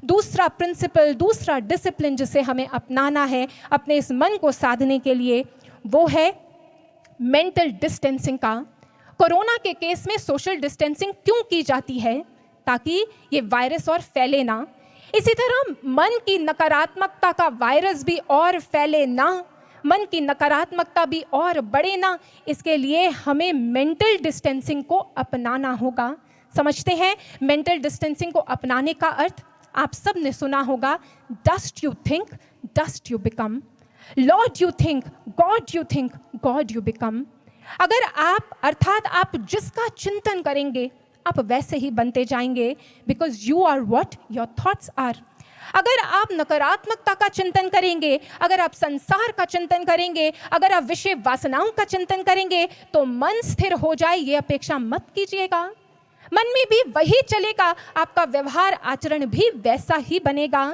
दूसरा प्रिंसिपल, दूसरा डिसिप्लिन जिसे हमें अपनाना है अपने इस मन को साधने के लिए, वो है मेंटल डिस्टेंसिंग का। कोरोना के केस में सोशल डिस्टेंसिंग क्यों की जाती है? ताकि ये वायरस और फैले ना। इसी तरह मन की नकारात्मकता का वायरस भी और फैले ना, मन की नकारात्मकता भी और बढ़े ना, इसके लिए हमें मेंटल डिस्टेंसिंग को अपनाना होगा। समझते हैं मेंटल डिस्टेंसिंग को अपनाने का अर्थ? आप सब ने सुना होगा, dust you think, dust you become, Lord you think, God you think, God you become. अगर आप, अर्थात आप जिसका चिंतन करेंगे आप वैसे ही बनते जाएंगे, because you are what your thoughts are. अगर आप नकारात्मकता का चिंतन करेंगे, अगर आप संसार का चिंतन करेंगे, अगर आप विषय वासनाओं का चिंतन करेंगे तो मन स्थिर हो जाए ये अपेक्षा मत कीजिएगा। मन में भी वही चलेगा, आपका व्यवहार आचरण भी वैसा ही बनेगा।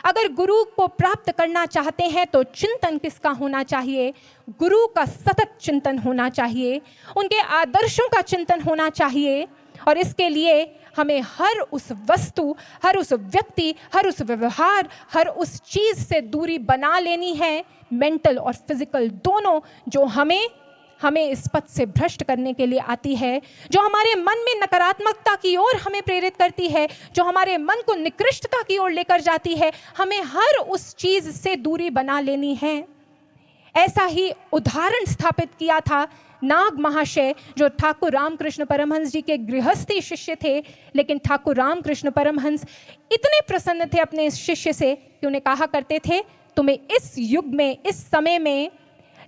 अगर गुरु को प्राप्त करना चाहते हैं तो चिंतन किसका होना चाहिए? गुरु का सतत चिंतन होना चाहिए, उनके आदर्शों का चिंतन होना चाहिए। और इसके लिए हमें हर उस वस्तु, हर उस व्यक्ति, हर उस व्यवहार, हर उस चीज़ से दूरी बना लेनी है, मेंटल और फिजिकल दोनों, जो हमें हमें इस पथ से भ्रष्ट करने के लिए आती है, जो हमारे मन में नकारात्मकता की ओर हमें प्रेरित करती है, जो हमारे मन को निकृष्टता की ओर लेकर जाती है, हमें हर उस चीज से दूरी बना लेनी है। ऐसा ही उदाहरण स्थापित किया था नाग महाशय, जो ठाकुर रामकृष्ण परमहंस जी के गृहस्थी शिष्य थे। लेकिन ठाकुर रामकृष्ण परमहंस इतने प्रसन्न थे अपने इस शिष्य से कि उन्हें कहा करते थे, तुम्हें इस युग में, इस समय में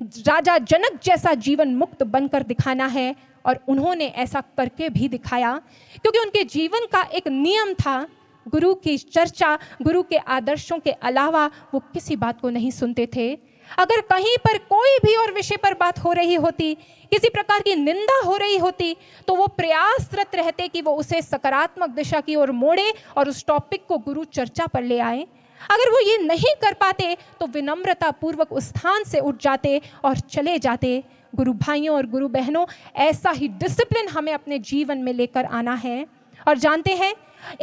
राजा जनक जैसा जीवन मुक्त बनकर दिखाना है। और उन्होंने ऐसा करके भी दिखाया, क्योंकि उनके जीवन का एक नियम था, गुरु की चर्चा, गुरु के आदर्शों के अलावा वो किसी बात को नहीं सुनते थे। अगर कहीं पर कोई भी और विषय पर बात हो रही होती, किसी प्रकार की निंदा हो रही होती, तो वो प्रयासरत रहते कि वो उसे सकारात्मक दिशा की ओर मोड़े और उस टॉपिक को गुरु चर्चा पर ले आए। अगर वो ये नहीं कर पाते तो विनम्रता पूर्वक उस स्थान से उठ जाते और चले जाते। गुरु भाइयों और गुरु बहनों, ऐसा ही डिसिप्लिन हमें अपने जीवन में लेकर आना है। और जानते हैं,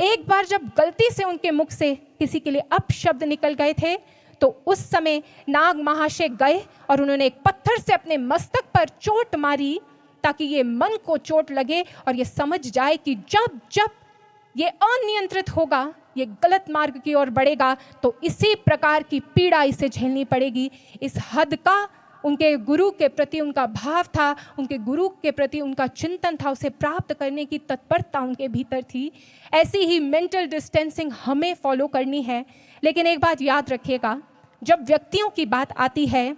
एक बार जब गलती से उनके मुख से किसी के लिए अपशब्द निकल गए थे, तो उस समय नाग महाशय गए और उन्होंने एक पत्थर से अपने मस्तक पर चोट मारी, ताकि ये मन को चोट लगे और ये समझ जाए कि जब जब ये अनियंत्रित होगा, ये गलत मार्ग की ओर बढ़ेगा, तो इसी प्रकार की पीड़ा इसे झेलनी पड़ेगी। इस हद का उनके गुरु के प्रति उनका भाव था, उनके गुरु के प्रति उनका चिंतन था, उसे प्राप्त करने की तत्परता उनके भीतर थी। ऐसी ही मेंटल डिस्टेंसिंग हमें फॉलो करनी है। लेकिन एक बात याद रखिएगा, जब व्यक्तियों की बात आती है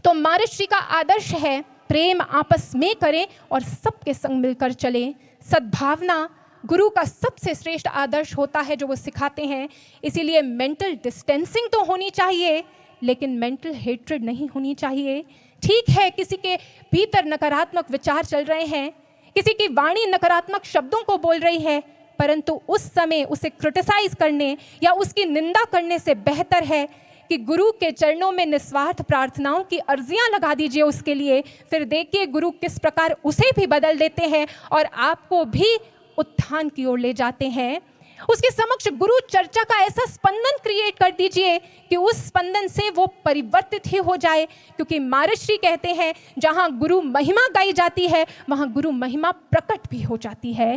तो महर्षि का आदर्श है, प्रेम आपस में करें और सबके संग मिलकर चलें। सद्भावना गुरु का सबसे श्रेष्ठ आदर्श होता है जो वो सिखाते हैं। इसीलिए मेंटल डिस्टेंसिंग तो होनी चाहिए, लेकिन मेंटल हेट्रेड नहीं होनी चाहिए। ठीक है, किसी के भीतर नकारात्मक विचार चल रहे हैं, किसी की वाणी नकारात्मक शब्दों को बोल रही है, परंतु उस समय उसे क्रिटिसाइज करने या उसकी निंदा करने से बेहतर है कि गुरु के चरणों में निस्वार्थ प्रार्थनाओं की अर्जियां लगा दीजिए उसके लिए। फिर देखिए गुरु किस प्रकार उसे भी बदल देते हैं और आपको भी उत्थान की ओर ले जाते हैं। उसके समक्ष गुरु चर्चा का ऐसा स्पंदन क्रिएट कर दीजिए कि उस स्पंदन से वो परिवर्तित ही हो जाए। क्योंकि महर्षि कहते हैं, जहां गुरु महिमा गाई जाती है वहां गुरु महिमा प्रकट भी हो जाती है।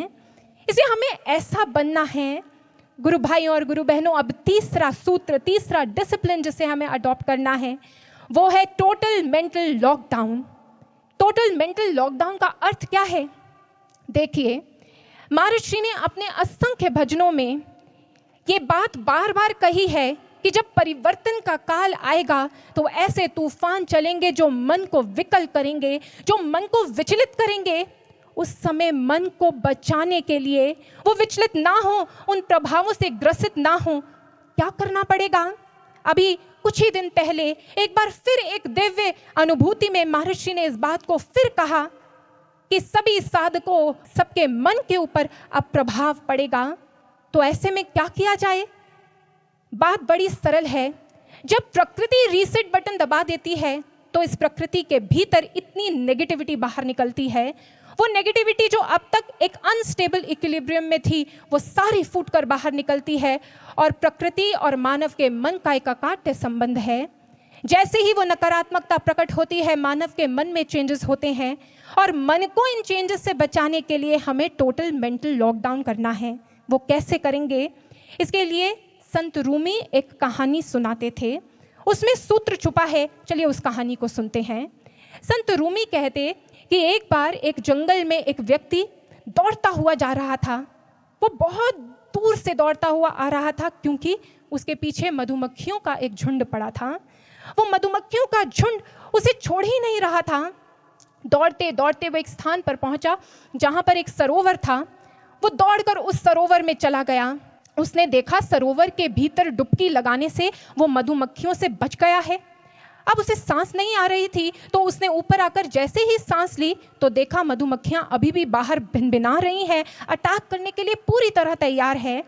इसलिए हमें ऐसा बनना है। गुरु भाइयों और गुरु बहनों, अब तीसरा सूत्र, तीसरा डिसिप्लिन जिसे हमें अडॉप्ट करना है, वो है total mental lockdown. Total mental lockdown का अर्थ क्या है? देखिए, महर्षि ने अपने असंख्य भजनों में ये बात बार बार कही है कि जब परिवर्तन का काल आएगा तो ऐसे तूफान चलेंगे जो मन को विकल करेंगे, जो मन को विचलित करेंगे। उस समय मन को बचाने के लिए, वो विचलित ना हो, उन प्रभावों से ग्रसित ना हो, क्या करना पड़ेगा? अभी कुछ ही दिन पहले एक बार फिर एक दिव्य अनुभूति में महर्षि ने इस बात को फिर कहा कि सभी साधकों, सबके मन के ऊपर अब प्रभाव पड़ेगा। तो ऐसे में क्या किया जाए? बात बड़ी सरल है। जब प्रकृति रीसेट बटन दबा देती है तो इस प्रकृति के भीतर इतनी नेगेटिविटी बाहर निकलती है। वो नेगेटिविटी जो अब तक एक अनस्टेबल इक्विलिब्रियम में थी, वो सारी फूट कर बाहर निकलती है। और प्रकृति और मानव के मन का एक अकाट्य संबंध है। जैसे ही वो नकारात्मकता प्रकट होती है, मानव के मन में चेंजेस होते हैं। और मन को इन चेंजेस से बचाने के लिए हमें टोटल मेंटल लॉकडाउन करना है। वो कैसे करेंगे? इसके लिए संत रूमी एक कहानी सुनाते थे, उसमें सूत्र छुपा है। चलिए उस कहानी को सुनते हैं। संत रूमी कहते कि एक बार एक जंगल में एक व्यक्ति दौड़ता हुआ जा रहा था। वो बहुत दूर से दौड़ता हुआ आ रहा था, क्योंकि उसके पीछे मधुमक्खियों का एक झुंड पड़ा था। वो मधुमक्खियों का झुंड उसे छोड़ ही नहीं रहा था। दौड़ते दौड़ते वो एक स्थान पर पहुंचा जहां पर एक सरोवर था। वो दौड़कर उस सरोवर में चला गया। उसने देखा सरोवर के भीतर डुबकी लगाने से वो मधुमक्खियों से बच गया है। अब उसे सांस नहीं आ रही थी, तो उसने ऊपर आकर जैसे ही सांस ली तो देखा मधुमक्खियां अभी भी बाहर भिनभिना रही हैं, अटैक करने के लिए पूरी तरह तैयार है।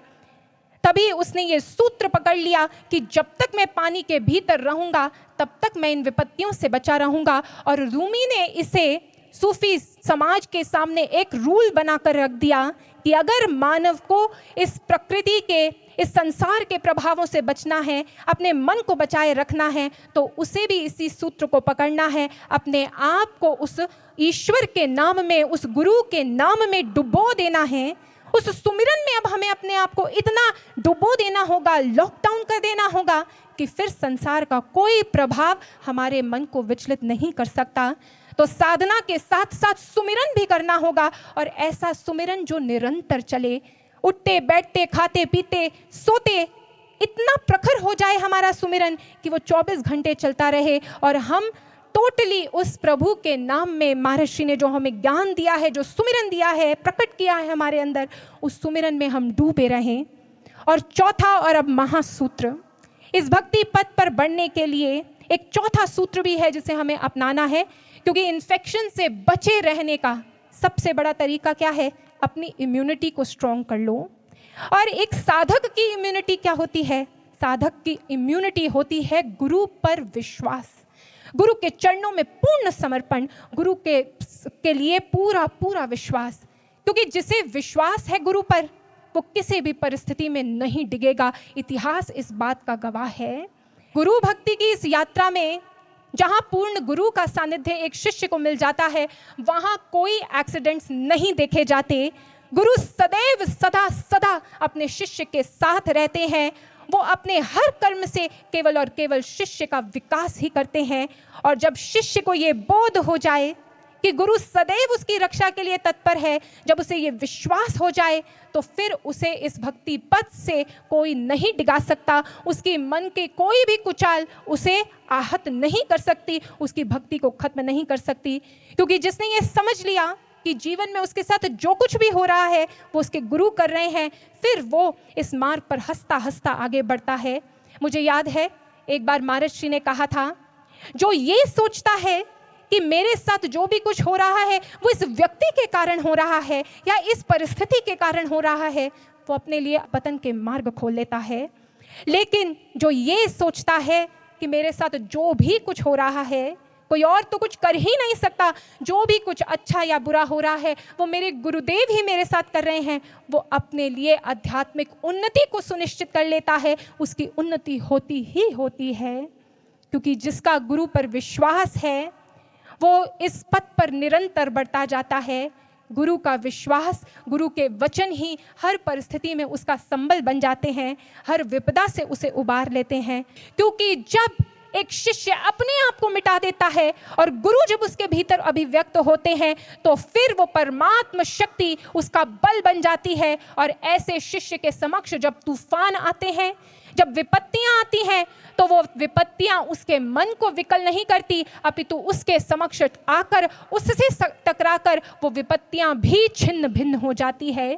तभी उसने ये सूत्र पकड़ लिया कि जब तक मैं पानी के भीतर रहूंगा तब तक मैं इन विपत्तियों से बचा रहूंगा। और रूमी ने इसे सूफी समाज के सामने एक रूल बनाकर रख दिया कि अगर मानव को इस प्रकृति के, इस संसार के प्रभावों से बचना है, अपने मन को बचाए रखना है, तो उसे भी इसी सूत्र को पकड़ना है, अपने आप को उस ईश्वर के नाम में, उस गुरु के नाम में डुबो देना है। उस सुमिरन में अब हमें अपने आप को इतना डुबो देना होगा, लॉकडाउन कर देना होगा कि फिर संसार का कोई प्रभाव हमारे मन को विचलित नहीं कर सकता। तो साधना के साथ साथ सुमिरन भी करना होगा, और ऐसा सुमिरन जो निरंतर चले, उठते बैठते खाते पीते सोते इतना प्रखर हो जाए हमारा सुमिरन कि वो 24 घंटे चलता रहे, और हम टोटली उस प्रभु के नाम में, महर्षि ने जो हमें ज्ञान दिया है, जो सुमिरन दिया है, प्रकट किया है हमारे अंदर, उस सुमिरन में हम डूबे रहें। और चौथा और अब महासूत्र, इस भक्ति पथ पर बढ़ने के लिए एक चौथा सूत्र भी है जिसे हमें अपनाना है, क्योंकि इन्फेक्शन से बचे रहने का सबसे बड़ा तरीका क्या है? अपनी इम्यूनिटी को स्ट्रॉन्ग कर लो। और एक साधक की इम्यूनिटी क्या होती है? साधक की इम्यूनिटी होती है गुरु पर विश्वास, गुरु के चरणों में पूर्ण समर्पण, गुरु के लिए पूरा पूरा विश्वास। क्योंकि जिसे विश्वास है गुरु पर, वो किसी भी परिस्थिति में नहीं डिगेगा। इतिहास इस बात का गवाह है। गुरु भक्ति की इस यात्रा में जहां पूर्ण गुरु का सानिध्य एक शिष्य को मिल जाता है, वहां कोई एक्सीडेंट्स नहीं देखे जाते। गुरु सदैव सदा सदा अपने शिष्य के साथ रहते हैं। वो अपने हर कर्म से केवल और केवल शिष्य का विकास ही करते हैं। और जब शिष्य को ये बोध हो जाए कि गुरु सदैव उसकी रक्षा के लिए तत्पर है, जब उसे ये विश्वास हो जाए, तो फिर उसे इस भक्ति पथ से कोई नहीं डिगा सकता। उसकी मन के कोई भी कुचाल उसे आहत नहीं कर सकती, उसकी भक्ति को खत्म नहीं कर सकती। क्योंकि जिसने ये समझ लिया कि जीवन में उसके साथ जो कुछ भी हो रहा है वो उसके गुरु कर रहे हैं, फिर वो इस मार्ग पर हंसता हंसता आगे बढ़ता है। मुझे याद है एक बार महर्षि ने कहा था, जो ये सोचता है कि मेरे साथ जो भी कुछ हो रहा है वो इस व्यक्ति के कारण हो रहा है या इस परिस्थिति के कारण हो रहा है, वो अपने लिए पतन के मार्ग खोल लेता है। लेकिन जो ये सोचता है कि मेरे साथ जो भी कुछ हो रहा है, कोई और तो कुछ कर ही नहीं सकता, जो भी कुछ अच्छा या बुरा हो रहा है वो मेरे गुरुदेव ही मेरे साथ कर रहे हैं, वो अपने लिए आध्यात्मिक उन्नति को सुनिश्चित कर लेता है। उसकी उन्नति होती ही होती है, क्योंकि जिसका गुरु पर विश्वास है वो इस पथ पर निरंतर बढ़ता जाता है। गुरु का विश्वास, गुरु के वचन ही हर परिस्थिति में उसका संबल बन जाते हैं, हर विपदा से उसे उबार लेते हैं। क्योंकि जब एक शिष्य अपने आप को मिटा देता है और गुरु जब उसके भीतर अभिव्यक्त होते हैं, तो फिर वो परमात्म शक्ति उसका बल बन जाती है। और ऐसे शिष्य के समक्ष जब तूफान आते हैं, जब विपत्तियां आती हैं, तो वो विपत्तियां उसके मन को विकल नहीं करती, अपितु उसके समक्ष आकर उससे टकराकर वो विपत्तियां भी छिन्न भिन्न हो जाती है।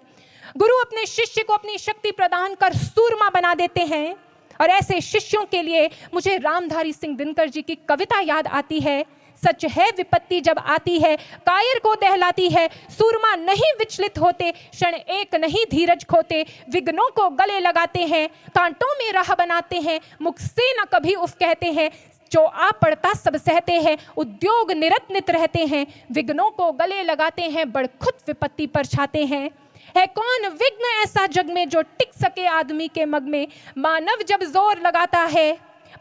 गुरु अपने शिष्य को अपनी शक्ति प्रदान कर सूरमा बना देते हैं। और ऐसे शिष्यों के लिए मुझे रामधारी सिंह दिनकर जी की कविता याद आती है, सच है विपत्ति जब आती है कायर को दहलाती है, सूरमा नहीं विचलित होते, क्षण एक नहीं धीरज खोते, विघ्नों को गले लगाते हैं, कांटों में राह बनाते हैं, मुख से न कभी उफ कहते हैं, जो आ पड़ता सब सहते हैं, उद्योग निरत नित रहते हैं, विघ्नों को गले लगाते हैं, बड़ खुद विपत्ति पर छाते हैं। है कौन विघ्न ऐसा जग में जो टिक सके आदमी के मग में, मानव जब जोर लगाता है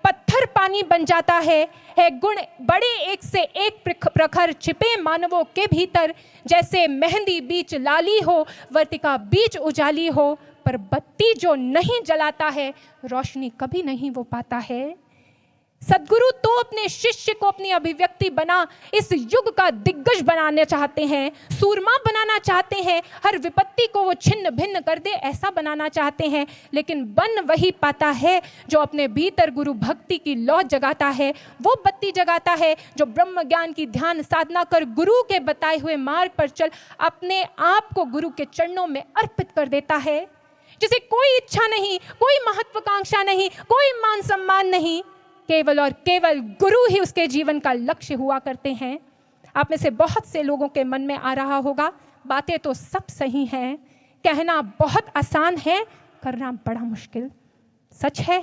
पत्थर पानी बन जाता है गुण बड़े एक से एक प्रखर छिपे मानवों के भीतर, जैसे मेहंदी बीच लाली हो वर्तिका बीच उजाली हो, पर बत्ती जो नहीं जलाता है रोशनी कभी नहीं वो पाता है। सदगुरु तो अपने शिष्य को अपनी अभिव्यक्ति बना इस युग का दिग्गज बनाना चाहते हैं, सूरमा बनाना चाहते हैं, हर विपत्ति को वो छिन्न भिन्न कर दे ऐसा बनाना चाहते हैं। लेकिन बन वही पाता है जो अपने भीतर गुरु भक्ति की लौ जगाता है, वो बत्ती जगाता है जो ब्रह्म ज्ञान की ध्यान साधना कर गुरु के बताए हुए मार्ग पर चल अपने आप को गुरु के चरणों में अर्पित कर देता है, जिसे कोई इच्छा नहीं, कोई महत्वाकांक्षा नहीं, कोई मान सम्मान नहीं, केवल और केवल गुरु ही उसके जीवन का लक्ष्य हुआ करते हैं। आप में से बहुत से लोगों के मन में आ रहा होगा, बातें तो सब सही हैं, कहना बहुत आसान है, करना बड़ा मुश्किल। सच है,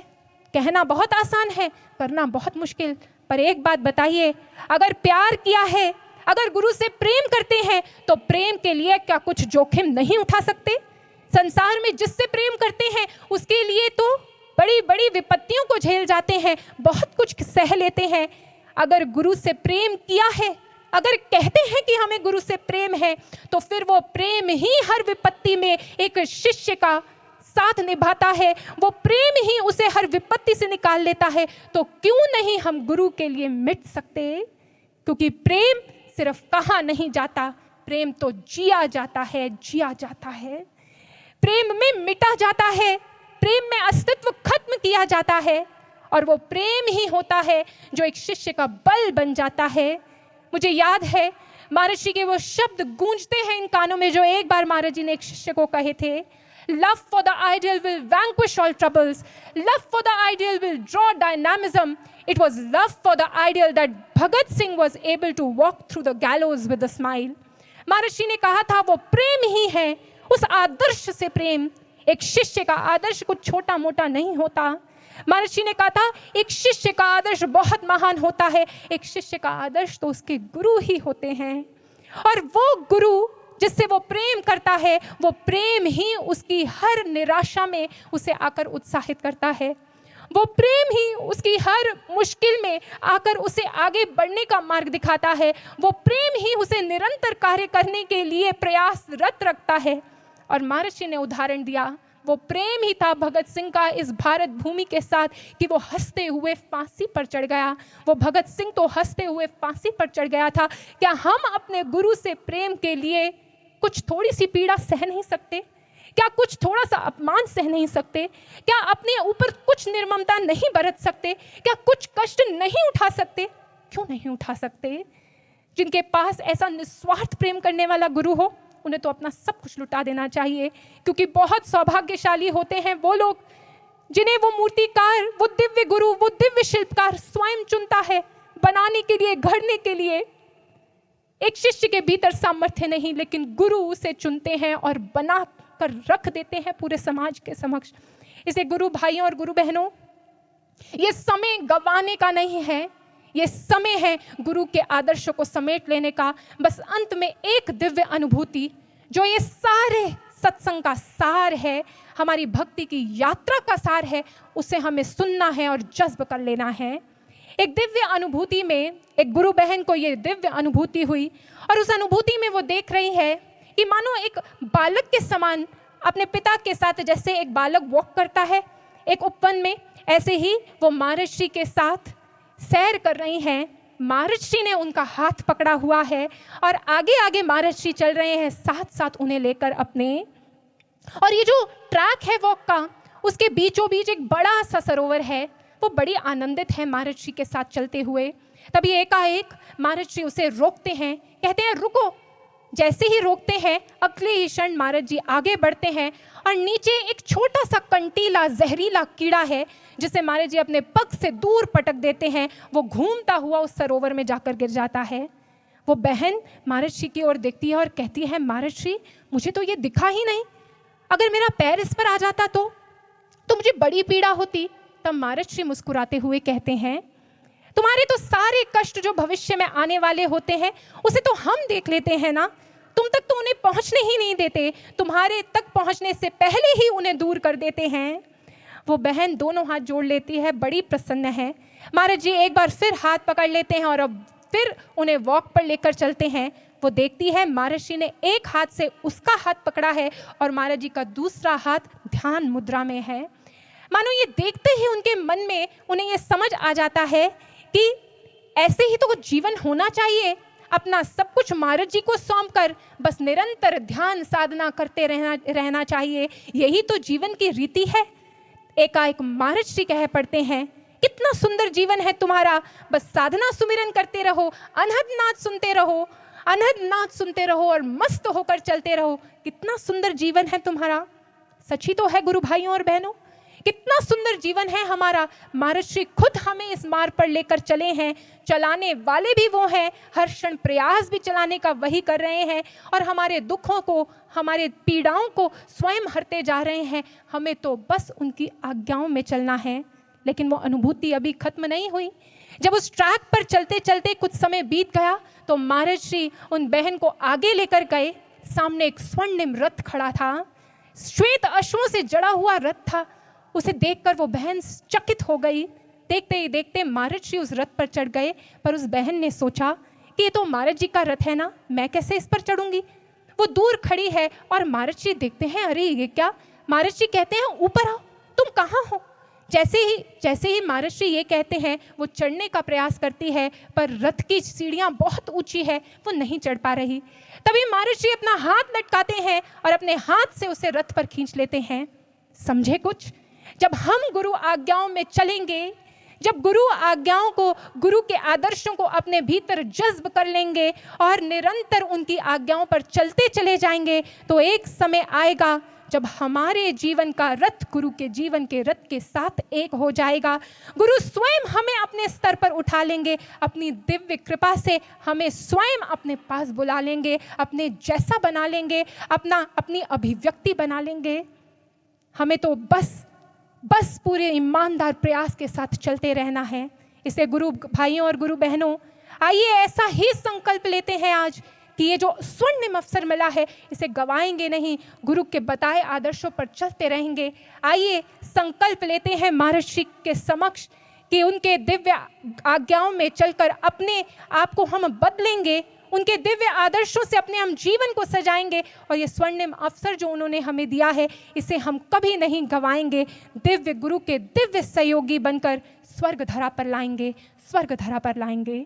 कहना बहुत आसान है, करना बहुत मुश्किल। पर एक बात बताइए, अगर प्यार किया है, अगर गुरु से प्रेम करते हैं तो प्रेम के लिए क्या कुछ जोखिम नहीं उठा सकते? संसार में जिससे प्रेम करते हैं उसके लिए तो बड़ी बड़ी विपत्तियों को झेल जाते हैं, बहुत कुछ सह लेते हैं। अगर गुरु से प्रेम किया है, अगर कहते हैं कि हमें गुरु से प्रेम है, तो फिर वो प्रेम ही हर विपत्ति में एक शिष्य का साथ निभाता है, वो प्रेम ही उसे हर विपत्ति से निकाल लेता है। तो क्यों नहीं हम गुरु के लिए मिट सकते? क्योंकि प्रेम सिर्फ कहा नहीं जाता, प्रेम तो जिया जाता है, जिया जाता है। प्रेम में मिटा जाता है, प्रेम में अस्तित्व खत्म किया जाता है, और वो प्रेम ही होता है जो एक शिष्य का बल बन जाता है। मुझे याद है महाराज जी के वो शब्द गूंजते हैं इन कानों में जो एक बार महाराज जी ने एक शिष्य को कहे थे, love for the ideal will vanquish all troubles, love for the ideal will draw dynamism, it was love for the ideal that Bhagat Singh was able to walk through the gallows with a smile. महाराज जी ने कहा था वो प्रेम ही है, उस आदर्श से प्रेम। एक शिष्य का आदर्श कुछ छोटा मोटा नहीं होता। महाराज जी ने कहा था एक शिष्य का आदर्श बहुत महान होता है, एक शिष्य का आदर्श तो उसके गुरु ही होते हैं। और वो गुरु जिससे वो प्रेम करता है, वो प्रेम ही उसकी हर निराशा में उसे आकर उत्साहित करता है, वो प्रेम ही उसकी हर मुश्किल में आकर उसे आगे बढ़ने का मार्ग दिखाता है, वो प्रेम ही उसे निरंतर कार्य करने के लिए प्रयासरत रखता है। और महाराज जी ने उदाहरण दिया, वो प्रेम ही था भगत सिंह का इस भारत भूमि के साथ कि वो हंसते हुए फांसी पर चढ़ गया। वो भगत सिंह तो हंसते हुए फांसी पर चढ़ गया था। क्या हम अपने गुरु से प्रेम के लिए कुछ थोड़ी सी पीड़ा सह नहीं सकते? क्या कुछ थोड़ा सा अपमान सह नहीं सकते? क्या अपने ऊपर कुछ निर्ममता नहीं बरत सकते? क्या कुछ कष्ट नहीं उठा सकते? क्यों नहीं उठा सकते? जिनके पास ऐसा निस्वार्थ प्रेम करने वाला गुरु हो, उन्हें तो अपना सब कुछ लुटा देना चाहिए, क्योंकि बहुत सौभाग्यशाली होते हैं वो लोग जिन्हें वो मूर्तिकार, वो दिव्य गुरु, वो दिव्य शिल्पकार स्वयं चुनता है बनाने के लिए, गढ़ने के लिए। एक शिष्य के भीतर सामर्थ्य नहीं, लेकिन गुरु उसे चुनते हैं और बना कर रख देते हैं पूरे समाज के समक्ष। इसे गुरु भाइयों और गुरु बहनों, ये समय गंवाने का नहीं है, ये समय है गुरु के आदर्शों को समेट लेने का। बस अंत में एक दिव्य अनुभूति जो ये सारे सत्संग का सार है, हमारी भक्ति की यात्रा का सार है, उसे हमें सुनना है और जज्ब कर लेना है। एक दिव्य अनुभूति में एक गुरु बहन को ये दिव्य अनुभूति हुई, और उस अनुभूति में वो देख रही है कि मानो एक बालक के समान अपने पिता के साथ जैसे एक बालक वॉक करता है एक उपवन में, ऐसे ही वो महाराज जी के साथ सैर कर रही हैं। महाराज जी ने उनका हाथ पकड़ा हुआ है और आगे आगे महाराज जी चल रहे हैं, साथ साथ उन्हें लेकर अपने। और ये जो ट्रैक है वॉक का, उसके बीचों बीच एक बड़ा सा सरोवर है। वो बड़ी आनंदित है महाराज जी के साथ चलते हुए। तभी एकाएक महाराज जी उसे रोकते हैं, कहते हैं रुको। जैसे ही रोकते हैं, अगले ही क्षण महाराज जी आगे बढ़ते हैं और नीचे एक छोटा सा कंटीला जहरीला कीड़ा है जिसे महाराज जी अपने पग से दूर पटक देते हैं। वो घूमता हुआ उस सरोवर में जाकर गिर जाता है। वो बहन महाराज जी की ओर देखती है और कहती है, महाराज जी मुझे तो ये दिखा ही नहीं, अगर मेरा पैर इस पर आ जाता तो मुझे बड़ी पीड़ा होती। तब महाराज जी मुस्कुराते हुए कहते हैं, तुम्हारे तो सारे कष्ट जो भविष्य में आने वाले होते हैं उसे तो हम देख लेते हैं ना, तुम तक तो उन्हें पहुंचने ही नहीं देते, तुम्हारे तक पहुंचने से पहले ही उन्हें दूर कर देते हैं। वो बहन दोनों हाथ जोड़ लेती है, बड़ी प्रसन्न है। महाराज जी एक बार फिर हाथ पकड़ लेते हैं और अब फिर उन्हें वॉक पर लेकर चलते हैं। वो देखती है महाराज जी ने एक हाथ से उसका हाथ पकड़ा है और महाराज जी का दूसरा हाथ ध्यान मुद्रा में है। मानो ये देखते ही उनके मन में उन्हें ये समझ आ जाता है कि ऐसे ही तो जीवन होना चाहिए, अपना सब कुछ महाराज जी को सौंप कर बस निरंतर ध्यान साधना करते रहना चाहिए, यही तो जीवन की रीति है। एकाएक महाराज जी कह पड़ते हैं, कितना सुंदर जीवन है तुम्हारा, बस साधना सुमिरन करते रहो, अनहद नाद सुनते रहो, अनहद नाद सुनते रहो और मस्त होकर चलते रहो। कितना सुंदर जीवन है तुम्हारा। सच ही तो है गुरु भाइयों और बहनों, कितना सुंदर जीवन है हमारा। महाराज जी खुद हमें इस मार्ग पर लेकर चले हैं, चलाने वाले भी वो हैं, हर क्षण प्रयास भी चलाने का वही कर रहे हैं और हमारे दुखों को, हमारे पीड़ाओं को स्वयं हरते जा रहे हैं। हमें तो बस उनकी आज्ञाओं में चलना है। लेकिन वो अनुभूति अभी खत्म नहीं हुई, जब उस ट्रैक पर चलते चलते कुछ समय बीत गया तो महाराज श्री उन बहन को आगे लेकर गए। सामने एक स्वर्णिम रथ खड़ा था, श्वेत अश्वों से जड़ा हुआ रथ था। उसे देखकर वो बहन चकित हो गई। देखते ही देखते महाराज श्री उस रथ पर चढ़ गए, पर उस बहन ने सोचा कि ये तो महाराज जी का रथ है ना, मैं कैसे इस पर चढ़ूंगी। वो दूर खड़ी है और महाराज जी देखते हैं, अरे ये क्या। महाराज जी कहते हैं, ऊपर आओ, तुम कहाँ हो। जैसे ही महाराज श्री ये कहते हैं, वो चढ़ने का प्रयास करती है, पर रथ की सीढ़ियाँ बहुत ऊंची है, वो नहीं चढ़ पा रही। तभी महाराज श्री अपना हाथ लटकाते हैं और अपने हाथ से उसे रथ पर खींच लेते हैं। समझे कुछ? जब हम गुरु आज्ञाओं में चलेंगे, जब गुरु आज्ञाओं को, गुरु के आदर्शों को अपने भीतर जज्ब कर लेंगे और निरंतर उनकी आज्ञाओं पर चलते चले जाएंगे, तो एक समय आएगा जब हमारे जीवन का रथ गुरु के जीवन के रथ के साथ एक हो जाएगा। गुरु स्वयं हमें अपने स्तर पर उठा लेंगे, अपनी दिव्य कृपा से हमें स्वयं अपने पास बुला लेंगे, अपने जैसा बना लेंगे, अपनी अभिव्यक्ति बना लेंगे। हमें तो बस पूरे ईमानदार प्रयास के साथ चलते रहना है। इसे गुरु भाइयों और गुरु बहनों, आइए ऐसा ही संकल्प लेते हैं आज कि ये जो स्वर्णिम अवसर मिला है इसे गवाएंगे नहीं, गुरु के बताए आदर्शों पर चलते रहेंगे। आइए संकल्प लेते हैं महाराज श्री के समक्ष कि उनके दिव्य आज्ञाओं में चलकर अपने आप को हम बदलेंगे, उनके दिव्य आदर्शों से अपने हम जीवन को सजाएंगे और ये स्वर्णिम अवसर जो उन्होंने हमें दिया है इसे हम कभी नहीं गवाएंगे। दिव्य गुरु के दिव्य सहयोगी बनकर स्वर्ग धरा पर लाएंगे, स्वर्ग धरा पर लाएंगे।